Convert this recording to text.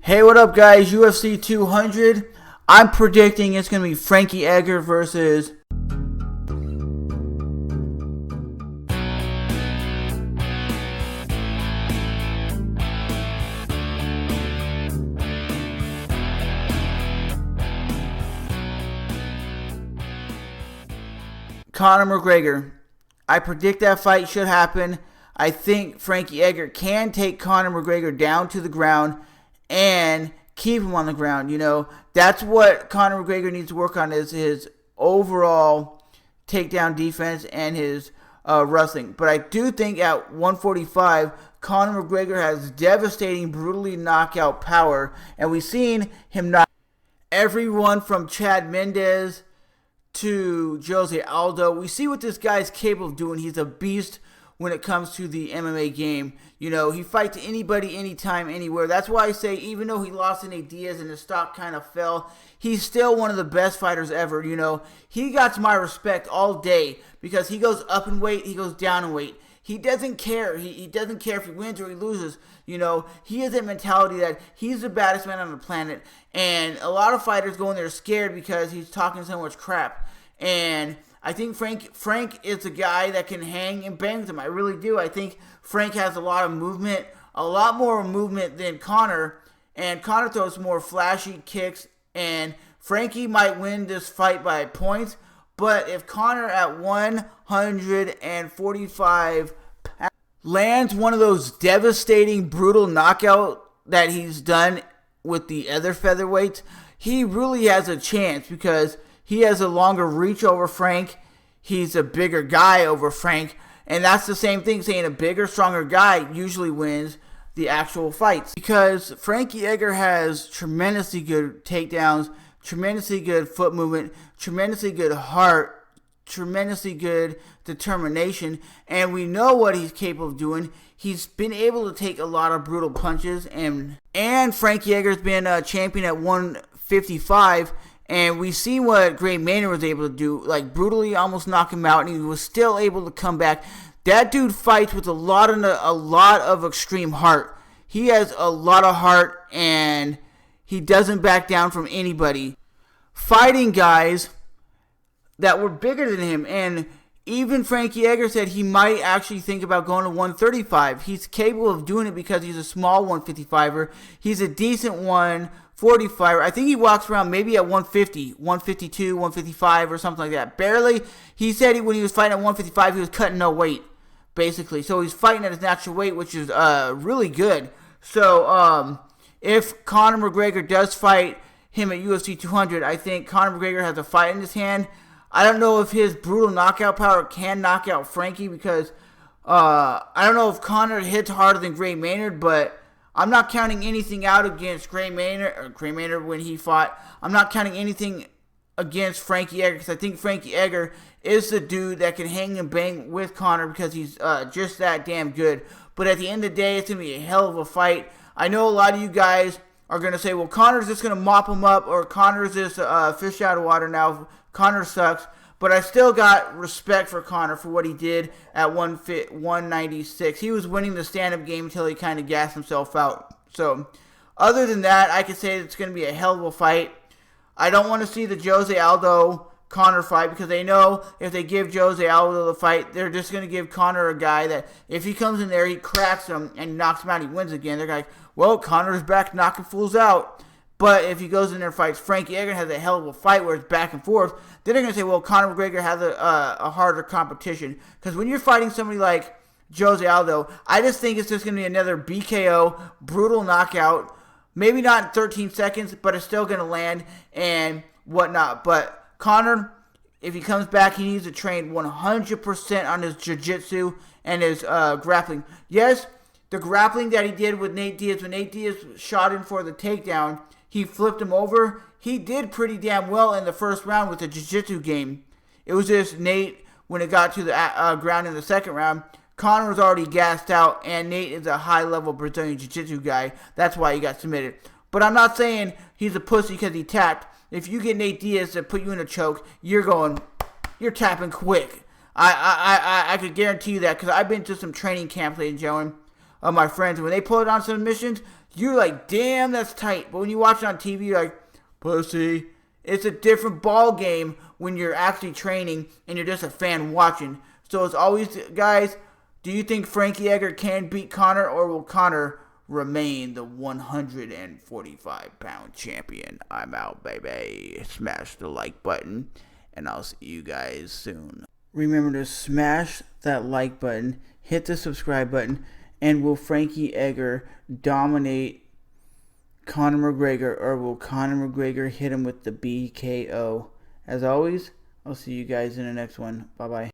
Hey, what up, guys? UFC 200. I'm predicting it's going to be Frankie Edgar versus Conor McGregor. I predict that fight should happen. I think Frankie Edgar can take Conor McGregor down to the ground and keep him on the ground. You know, that's what Conor McGregor needs to work on, is his overall takedown defense and his wrestling. But I do think at 145, Conor McGregor has devastating, brutally knockout power. And we've seen him knock everyone from Chad Mendes to Jose Aldo. We see what this guy's capable of doing. He's a beast when it comes to the MMA game. You know, he fights anybody, anytime, anywhere. That's why I say, even though he lost to Nate Diaz and his stock kind of fell, he's still one of the best fighters ever. You know, he got my respect all day because he goes up in weight, he goes down in weight. He doesn't care. He doesn't care if he wins or he loses. You know, he has that mentality that he's the baddest man on the planet. And a lot of fighters go in there scared because he's talking so much crap. And I think Frank is a guy that can hang and bang with him. I really do. I think Frank has a lot of movement, a lot more movement than Conor. And Conor throws more flashy kicks. And Frankie might win this fight by points. But if Conor at 145 pounds lands one of those devastating, brutal knockout that he's done with the other featherweights, he really has a chance because he has a longer reach over Frank. He's a bigger guy over Frank. And that's the same thing, saying a bigger, stronger guy usually wins the actual fights. Because Frankie Edgar has tremendously good takedowns, tremendously good foot movement, tremendously good heart, tremendously good determination. And we know what he's capable of doing. He's been able to take a lot of brutal punches. And Frankie Edgar's been a champion at 155. And we see what Gray Maynard was able to do, like brutally almost knock him out, and he was still able to come back. That dude fights with a lot of extreme heart. He has a lot of heart, and he doesn't back down from anybody. Fighting guys that were bigger than him, and even Frankie Edgar said he might actually think about going to 135. He's capable of doing it because he's a small 155er. He's a decent 145er. I think he walks around maybe at 150, 152, 155 or something like that. Barely. He said when he was fighting at 155, he was cutting no weight, basically. So he's fighting at his natural weight, which is really good. So if Conor McGregor does fight him at UFC 200, I think Conor McGregor has a fight in his hand. I don't know if his brutal knockout power can knock out Frankie because I don't know if Conor hits harder than Gray Maynard, but I'm not counting anything out against Gray Maynard when he fought. I'm not counting anything against Frankie Edgar because I think Frankie Edgar is the dude that can hang and bang with Conor because he's just that damn good. But at the end of the day, it's going to be a hell of a fight. I know a lot of you guys are going to say, well, Conor's just going to mop him up, or Conor's just fish out of water now. Conor sucks. But I still got respect for Conor for what he did at 196. He was winning the stand-up game until he kind of gassed himself out. So, other than that, I could say it's going to be a hell of a fight. I don't want to see the Jose Aldo Conor fight because they know if they give Jose Aldo the fight, they're just going to give Conor a guy that if he comes in there, he cracks him and knocks him out, he wins again. They're like, well, Conor's back knocking fools out. But if he goes in there and fights Frankie Edgar, has a hell of a fight where it's back and forth, then they're going to say, well, Conor McGregor has a harder competition. Because when you're fighting somebody like Jose Aldo, I just think it's just going to be another BKO, brutal knockout. Maybe not in 13 seconds, but it's still going to land and whatnot. But Conor, if he comes back, he needs to train 100% on his jiu-jitsu and his grappling. Yes, the grappling that he did with Nate Diaz, when Nate Diaz shot him for the takedown, he flipped him over. He did pretty damn well in the first round with the jiu-jitsu game. It was just Nate, when it got to the ground in the second round, Conor was already gassed out, and Nate is a high-level Brazilian jiu-jitsu guy. That's why he got submitted. But I'm not saying he's a pussy because he tapped. If you get Nate Diaz to put you in a choke, you're tapping quick. I could guarantee you that because I've been to some training camps, ladies and gentlemen, of my friends. When they pull it on submissions, you're like, damn, that's tight. But when you watch it on TV, you're like, pussy. It's a different ball game when you're actually training and you're just a fan watching. So it's always, guys, do you think Frankie Edgar can beat Conor, or will Conor remain the 145-pound champion? I'm out, baby. Smash the like button, and I'll see you guys soon. Remember to smash that like button, hit the subscribe button, and will Frankie Edgar dominate Conor McGregor, or will Conor McGregor hit him with the BKO? As always, I'll see you guys in the next one. Bye-bye.